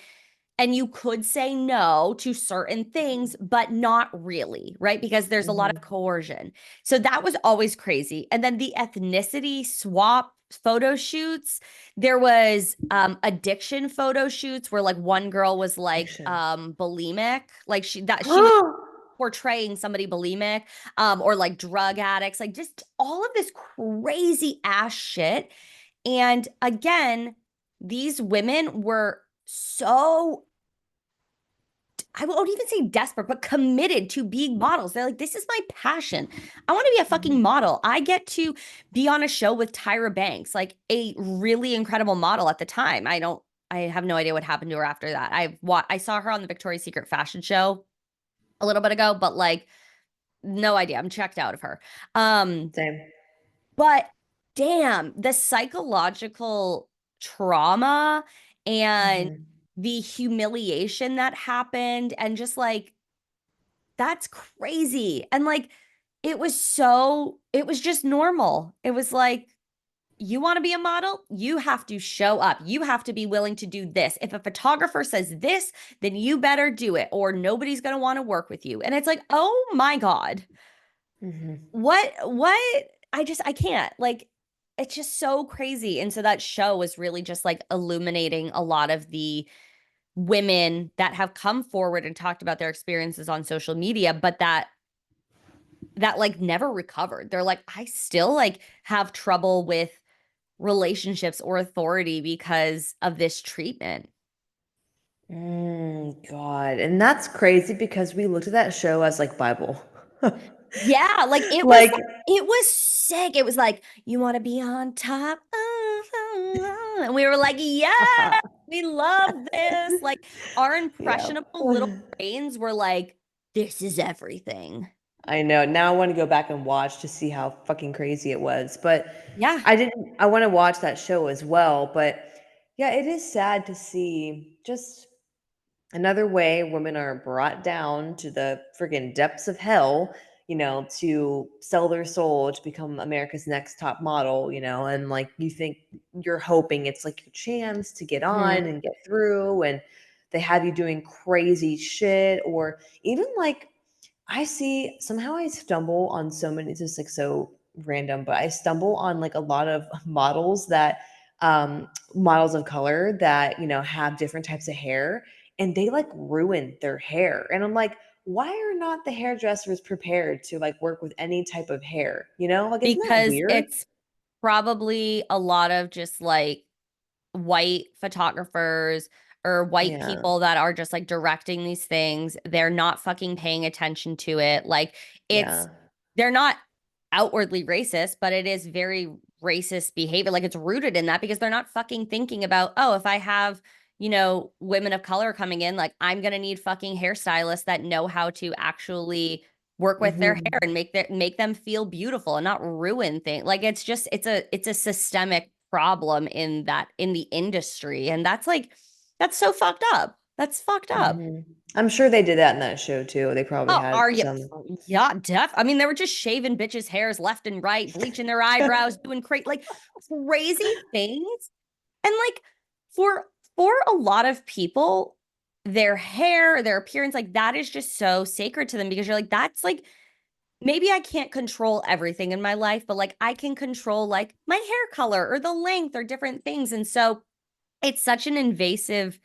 and you could say no to certain things, but not really, right? Because there's a lot of Mhm. coercion. So that was always crazy. And then the ethnicity swap photo shoots, there was addiction photo shoots where like one girl was like Fiction. bulimic, like she was portraying somebody bulimic, or like drug addicts, like just all of this crazy ass shit. And again, these women were so, I won't even say desperate, but committed to being models. They're like, this is my passion. I want to be a fucking model. I get to be on a show with Tyra Banks, like a really incredible model at the time. I have no idea what happened to her after that. I saw her on the Victoria's Secret fashion show a little bit ago, but like no idea. I'm checked out of her. Um, Same. but damn, the psychological trauma and Mhm. the humiliation that happened, and just like, that's crazy. And like, it was just normal. It was like, you want to be a model? You have to show up. You have to be willing to do this. If a photographer says this, then you better do it, or nobody's going to want to work with you. And it's like, oh my God, Mhm. what? I can't. Like, it's just so crazy. And so that show was really just like illuminating a lot of the women that have come forward and talked about their experiences on social media, but that like never recovered. They're like, I still like have trouble with relationships or authority because of this treatment. God. And that's crazy because we looked at that show as like Bible. Yeah, like Like, it was sick. It was like, you want to be on top. And we were like, yeah, we love this. Like, our yeah. impressionable little brains were like, this is everything. I know. Now I want to go back and watch to see how fucking crazy it was. But Yeah, I want to watch that show as well. But yeah, it is sad to see just another way women are brought down to the friggin' depths of hell, to sell their soul to become America's next top model, and like you think you're hoping it's like your chance to get on Mhm. and get through, and they have you doing crazy shit, or even like I see somehow I stumble on so many, it's just like so random, but I stumble on like a lot of models of color that, have different types of hair, and they like ruin their hair. And I'm like, why are not the hairdressers prepared to like work with any type of hair? Like, isn't that Because weird? it's probably a lot of just like white photographers or white Yeah. people that are just like directing these things. They're not fucking paying attention to it. Like, it's, Yeah. they're not outwardly racist, but it is very racist behavior. Like, it's rooted in that because they're not fucking thinking about, oh, if I have, women of color coming in, like, I'm gonna need fucking hairstylists that know how to actually work with their hair Hmm. and make them feel beautiful and not ruin things. Like, it's a systemic problem in the industry. And that's like, that's so fucked up. That's fucked up. Hmm. I'm sure they did that in that show too. They probably Oh, had are you? some. Yeah, I mean, they were just shaving bitches' hairs left and right, bleaching their eyebrows, doing crazy things. And like, for a lot of people, their hair, their appearance, like, that is just so sacred to them, because you're like, that's like, maybe I can't control everything in my life, but like, I can control like my hair color or the length or different things. And so it's such an invasive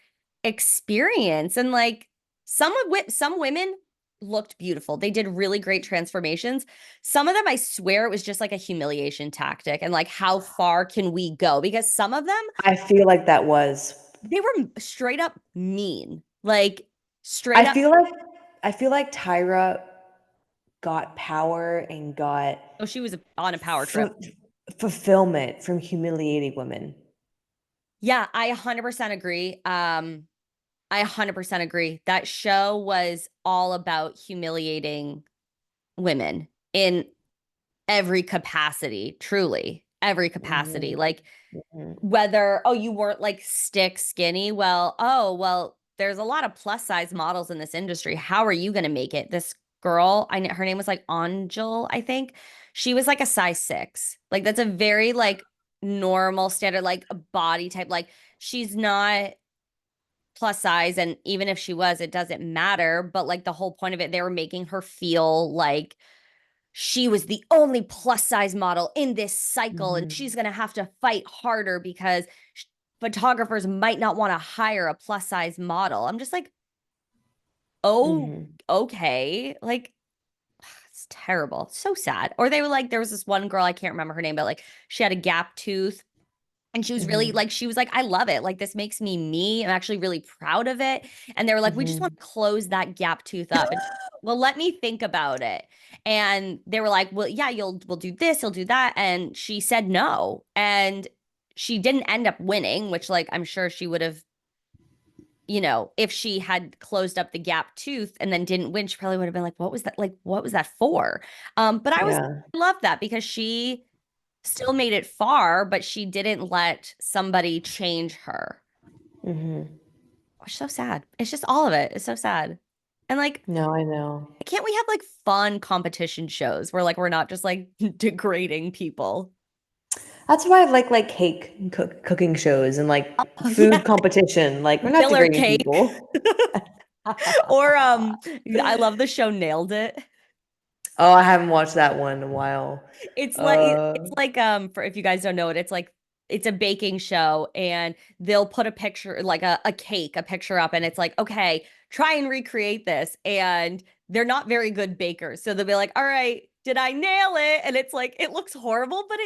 experience. And like, some women looked beautiful. They did really great transformations. Some of them, I swear, it was just like a humiliation tactic. And like, how far can we go? Because some of them, I feel like that was. they were straight up mean. Like, straight I up, feel like I feel like Tyra got power and got oh, she was on a power trip. fu- fulfillment from humiliating women. Yeah, I 100% agree. I 100% agree. That show was all about humiliating women in every capacity, truly, every capacity. Mhm, Like, mhm, whether, oh, you weren't like stick skinny. Well, there's a lot of plus size models in this industry. How are you going to make it? This girl, I know her name was like Angel, I think. She was like a size 6. Like, that's a very like normal standard, like a body type. Like, she's not plus size. And even if she was, it doesn't matter. But like, the whole point of it, they were making her feel like she was the only plus size model in this cycle, and mhm, she's going to have to fight harder because photographers might not want to hire a plus size model. I'm just like, oh, mhm. okay. Like, it's terrible. So sad. Or they were like, there was this one girl, I can't remember her name, but like, she had a gap tooth. And she was really Mhm, like, she was like, I love it. Like, this makes me me. I'm actually really proud of it. And they were like, we just want mhm, to close that gap tooth up. And well, let me think about it. And they were like, well, yeah, we'll do this, you'll do that. And she said no. And she didn't end up winning, which like, I'm sure she would have you know, if she had closed up the gap tooth and then didn't win, she probably would have been like, what was that? Like, what was that for? But Yeah. I love that because she still made it far, but she didn't let somebody change her. Hmm. It's so sad. It's just all of it. It's so sad. And like, No, I know. can't we have like fun competition shows where like we're not just like degrading people? That's why I like cooking shows and like Oh food yeah, competition. Like we're not killer degrading cake. people. Or I love the show Nailed It. Oh, I haven't watched that one in a while. It's like for if you guys don't know it, it's like it's a baking show and they'll put a picture like a cake, a picture up and it's like, okay, try and recreate this. And they're not very good bakers. So they'll be like, all right, did I nail it? And it's like it looks horrible, but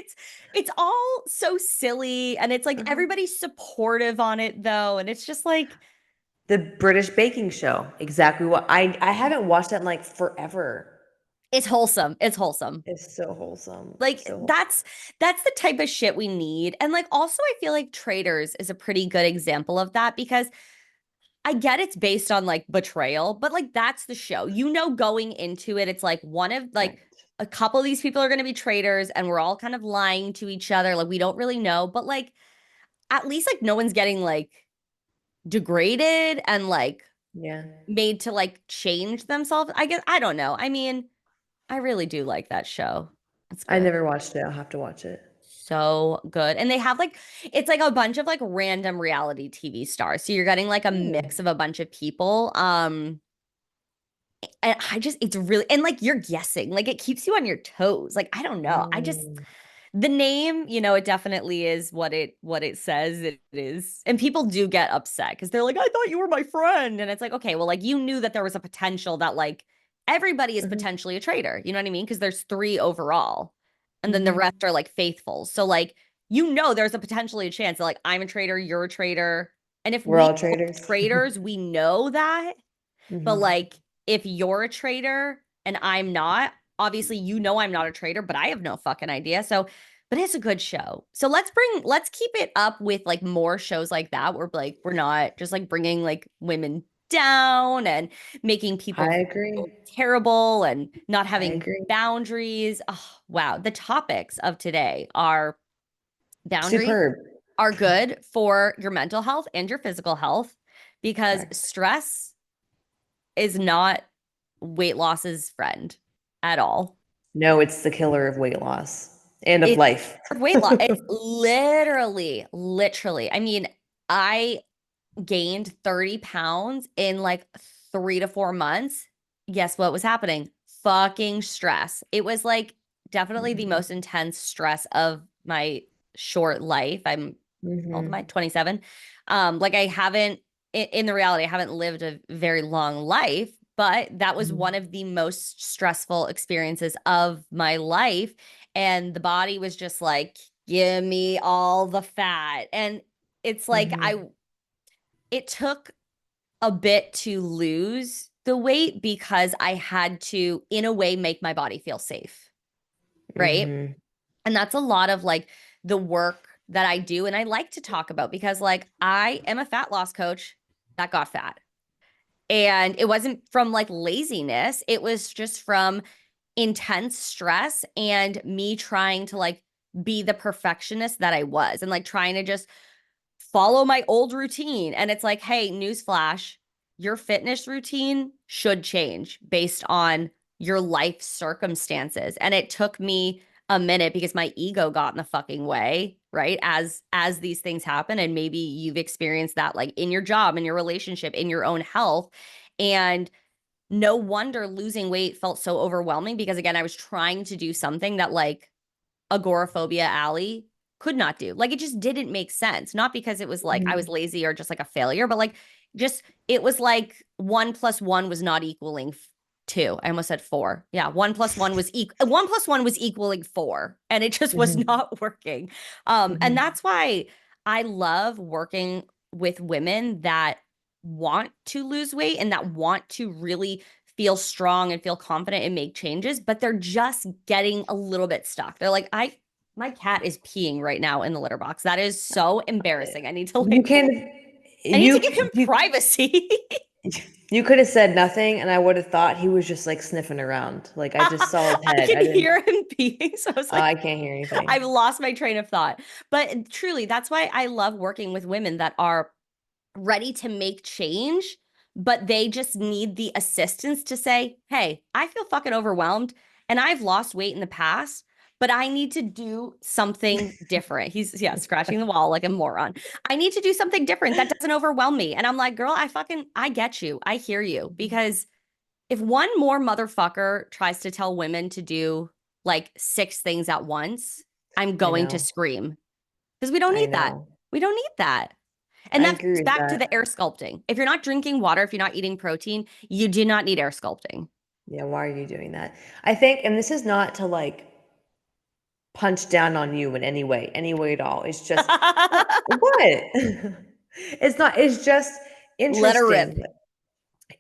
it's all so silly and it's like Mhm. everybody's supportive on it though. And it's just like The British baking show. Exactly what I haven't watched that in like forever. it's wholesome. It's wholesome. It's so wholesome. Like So that's the type of shit we need. And like also I feel like Traders is a pretty good example of that because I get it's based on like betrayal, but like that's the show. You know going into it it's like one of like right. a couple of these people are going to be traitors and we're all kind of lying to each other like we don't really know, but like at least like no one's getting like degraded and like Yeah. made to like change themselves. I guess I don't know. I mean, I really do like that show. It's I good. never watched it. I'll have to watch it. So good. And they have like it's like a bunch of like random reality TV stars. So you're getting like a mix Hmm. of a bunch of people. And I just it's really and like you're guessing. Like it keeps you on your toes. Like I don't know. I just Mm. the name, you know, it definitely is what it says it is. And people do get upset because they're like, I thought you were my friend. And it's like, okay, well, like you knew that there was a potential that like everybody is Mhm. potentially a traitor. You know what I mean? Because there's three overall. And then the Mhm. rest are like faithful. So like you know there's a potentially a chance that like I'm a traitor, you're a traitor. And if We're we all both traders. traitors, we know that. But Hmm. like if you're a traitor and I'm not, obviously you know I'm not a traitor, but I have no fucking idea. So, but it's a good show. So let's keep it up with like more shows like that where like we're not just like bringing like women down and making people I feel agree. terrible and not I having agree. boundaries. Oh, wow. The topics of today are boundaries Superb. are good for your mental health and your physical health because Correct. stress is not weight loss's friend at all. No, it's the killer of weight loss and of It's life. weight loss. It's literally. I mean, I gained 30 pounds in like 3 to 4 months. Guess what was happening? Fucking stress. It was like definitely the Hmm. most intense stress of my short life. I'm how old am I? Hmm. 27. Like I haven't in the reality, I haven't lived a very long life, but that was one Hmm. of the most stressful experiences of my life. And the body was just like, give me all the fat. And it's like Hmm. it took a bit to lose the weight because I had to, in a way, make my body feel safe. Right. Hmm. And that's a lot of like the work that I do. And I like to talk about because like I am a fat loss coach that got fat. And it wasn't from like laziness, it was just from intense stress and me trying to like be the perfectionist that I was and like trying to just follow my old routine. And it's like, hey, newsflash, your fitness routine should change based on your life circumstances. And it took me a minute because my ego got in the fucking way, right? As these things happen. And maybe you've experienced that like in your job, in your relationship, in your own health. And no wonder losing weight felt so overwhelming because again, I was trying to do something that like agoraphobia alley could not do. Like it just didn't make sense. Not because it was like I was Hmm. lazy or just like a failure, but like just it was like 1 plus 1 was not equaling two. I almost said four. Yeah, 1 plus 1 was equal. 1 plus 1 was equaling four, and it just was Hmm. not working. And Hmm. that's why I love working with women that want to lose weight and that want to really feel strong and feel confident and make changes, but they're just getting a little bit stuck. They're like, my cat is peeing right now in the litter box. That is so embarrassing. I need to You like can't. I need to give You him privacy. you could have said nothing, and I would have thought he was just like sniffing around. Like I just saw his I head. can I didn't. hear him peeing. So I was like, I can't hear I've anything. lost my train of thought. But truly, that's why I love working with women that are ready to make change, but they just need the assistance to say, hey, I feel fucking overwhelmed and I've lost weight in the past, but I need to do something different. He's, yeah, scratching the wall like a moron. I need to do something different that doesn't overwhelm me. And I'm like, girl, I get you. I hear you. Because if one more motherfucker tries to tell women to do like six things at once, I'm I going to know. scream because we don't I need that. know. We don't need that. And I that agree goes with back to the that. air sculpting. If you're not drinking water, if you're not eating protein, you do not need air sculpting. Yeah, why are you doing that? I think, and this is not to like punch down on you in any way at all. It's just what? It's not, it's just Let her rip. interesting.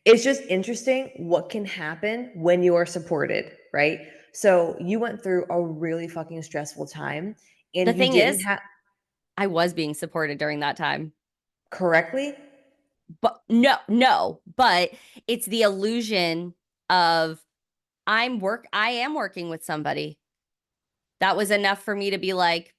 It's just interesting what can happen when you are supported, right? So you went through a really fucking stressful time The and you thing didn't is, have I was being supported during that time. correctly. But no, but it's the illusion of I am working with somebody. That was enough for me to be like,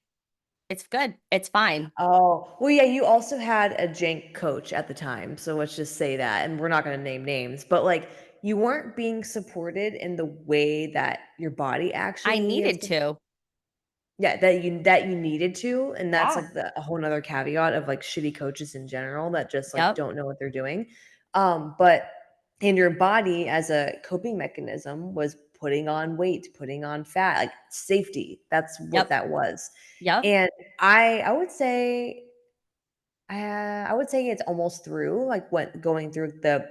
it's good. It's fine. Oh, well, yeah, you also had a jank coach at the time. So let's just say that. And we're not going to name names, but like you weren't being supported in the way that your body I actually needed. needed to. Yeah, that you needed to, and that's Yeah. like a whole nother caveat of like shitty coaches in general that just like Yep. don't know what they're doing. But in your body as a coping mechanism was putting on weight, putting on fat, like safety. That's what Yep. that was. Yep. And I would say I would say it's almost through, like, what going through the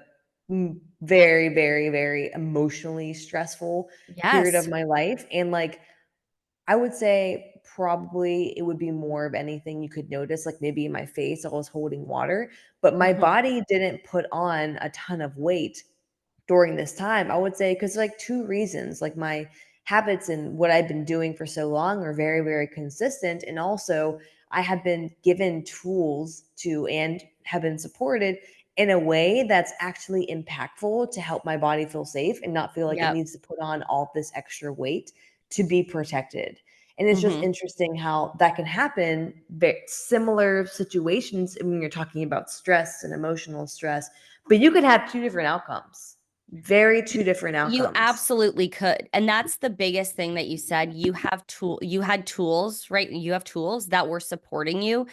very, very, very emotionally stressful period of Yes. my life, and, like, I would say probably it would be more of anything you could notice, like, maybe in my face, I was holding water, but my Hmm. body didn't put on a ton of weight during this time. I would say because like two reasons, like my habits and what I've been doing for so long are very, very consistent. And also, I have been given tools to and have been supported in a way that's actually impactful to help my body feel safe and not feel like it Yep. needs to put on all this extra weight to be protected. And it's just Hmm. interesting how that can happen. Similar situations when you're talking about stress and emotional stress, but you could have two different outcomes. Very two different You outcomes. absolutely could. And that's the biggest thing that you said. You had tools, right? You have tools that were supporting you.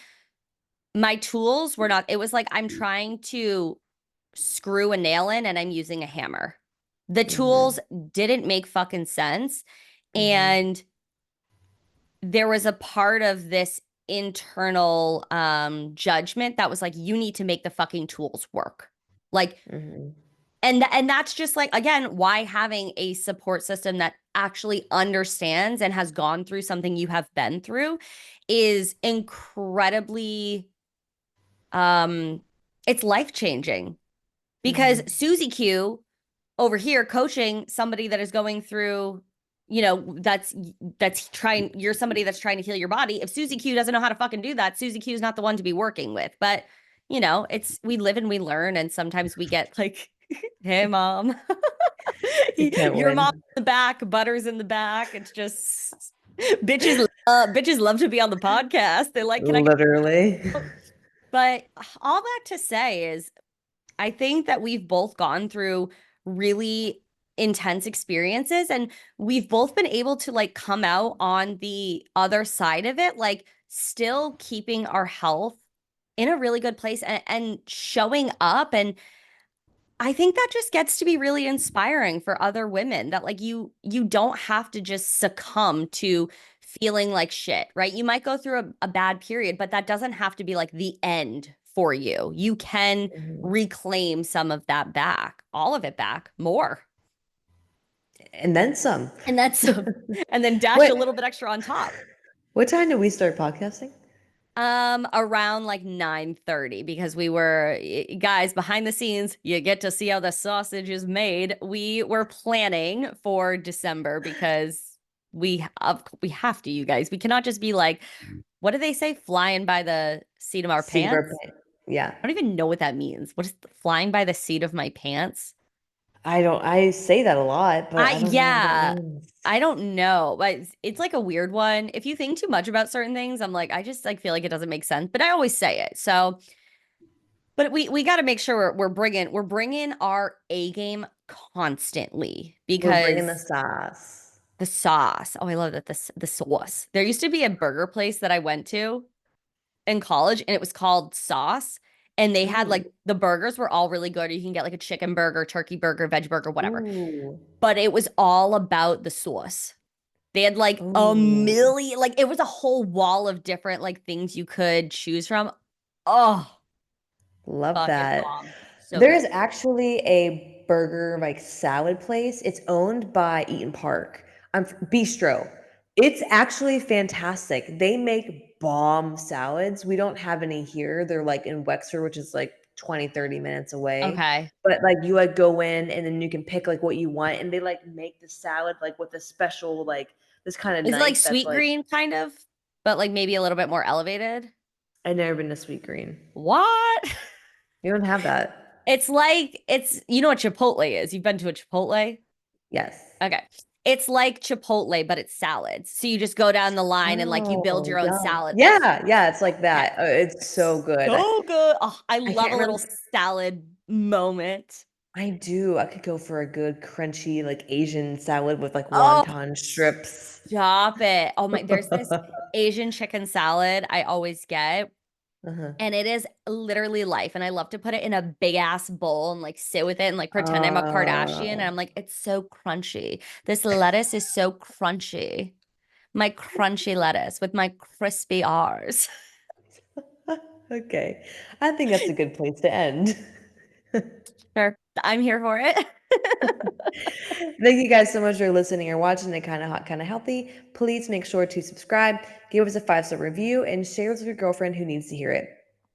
My tools were not, it was like I'm trying to screw a nail in and I'm using a hammer. The tools Mhm, didn't make fucking sense. mhm, And there was a part of this internal judgment that was like, you need to make the fucking tools work. Like, mhm, and that's just like again why having a support system that actually understands and has gone through something you have been through is incredibly um it's life changing because mhm. Susie Q over here coaching somebody that is going through that's trying you're somebody that's trying to heal your body. If Susie Q doesn't know how to fucking do that, Susie Q is not the one to be working with. But it's we live and we learn, and sometimes we get like, hey mom. You can't Your mom's win. in the back, Butter's in the back. It's just bitches love to be on the podcast. They're like, can I get Literally. out? But all that to say is I think that we've both gone through really intense experiences and we've both been able to like come out on the other side of it, like still keeping our health in a really good place and showing up. And I think that just gets to be really inspiring for other women that like you don't have to just succumb to feeling like shit, right? You might go through a bad period, but that doesn't have to be like the end for you. You can Mhm. reclaim some of that back, all of it back, more. And then some. And that's and then dash What a little bit extra on top. what time did we start podcasting? Around like 9:30 because we were guys behind the scenes, you get to see how the sausage is made. We were planning for December because we have to, you guys. We cannot just be like, what do they say, flying by the seat of our Seat of our pants? pants. Yeah. I don't even know what that means. What is flying by the seat of my pants? I say that a lot, but I don't know what that Yeah, means. I don't know, but it's like a weird one. If you think too much about certain things, I'm like, I just like feel like it doesn't make sense, but I always say it. So, but we got to make sure we're bringing our A game constantly We're bringing the because sauce. the sauce. Oh, I love that the sauce. There used to be a burger place that I went to in college and it was called Sauce. And they had Ooh. like the burgers were all really good. You can get like a chicken burger, turkey burger, veg burger, whatever. Ooh. But it was all about the sauce. They had like a Ooh. million, like it was a whole wall of different like things you could choose from. Oh, Love fucking that. bomb. So There is good. actually a burger like salad place. It's owned by Eaton Park. Bistro. It's actually fantastic. They make bomb salads. We don't have any here. They're like in Wexford, which is like 20, 30 minutes away. Okay. But like you like go in and then you can pick like what you want and they like make the salad like with a special like this kind of Is it like knife that's sweet like green kind of, but like maybe a little bit more elevated? I've never been to Sweet Green. What? You don't have that. It's like it's you know what Chipotle is. You've been to a Chipotle? Yes. Okay. It's like Chipotle, but it's salads. So you just go down the line and like you build Oh, your own yum. salad. Oh, Yeah, yeah, it's like okay. that. It's so good. So good. Oh, I I love can't a remember. little salad moment. I do. I could go for a good crunchy like Asian salad with like Oh, wonton strips. stop it. Oh my, there's this Asian chicken salad I always get, Uh-huh. and it is literally life. And I love to put it in a big ass bowl and like sit with it and like pretend I'm a Kardashian. And Uh, I'm like, it's so crunchy. This lettuce is so crunchy. My crunchy lettuce with my crispy R's. okay. I think that's a good place to end. Sure, I'm here for it. Thank you guys so much for listening or watching and kind of hot, kind of healthy. Please make sure to subscribe, give us a 5-star review, and share this with your girlfriend who needs to hear it.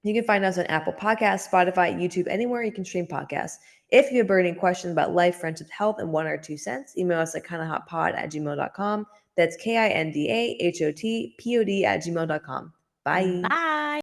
You can find us on Apple Podcasts, Spotify, YouTube, anywhere you can stream podcasts. If you have burning questions about life, friendship, health, and 1 or 2 cents, email us at kindahotpod@gmail.com. That's KINDAHOTPOD@gmail.com. Bye. Bye.